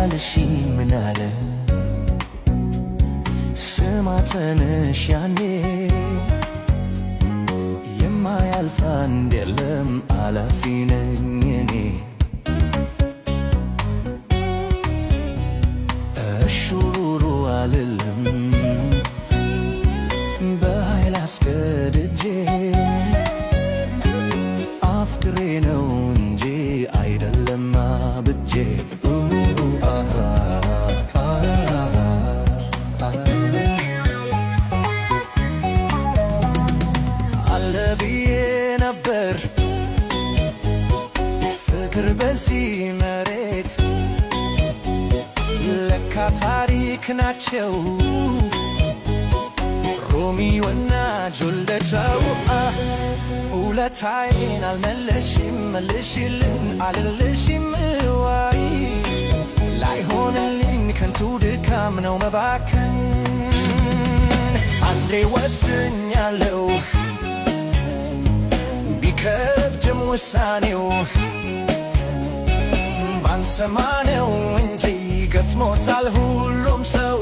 ያልሽኝ ምን አለ ስማ ተነሽ ያኔ የማያልፍ አንድ የለም አላፊ ነኝ እኔ እሹሩሩ አልልም በኃይል አስገድጄ አፍቅሬ ነው እንጂ አይደለም አብጄ አለ ብዬ ነበር ፍቅር በዚህ መሬት ለካ ታሪክ ናቸው ሮሚዮና ጁልየት ውለታዬን አልመለሽም መልሽልን አልልሽም ዋይ ላይሆንልኝ ከንቱ ድካም ነው መባከን አንዴ ወስኛለሁ ቢከብድም ውሳኔው ባንሰማ ነው እንጂ ገጥሞታል ሁሉም ሰው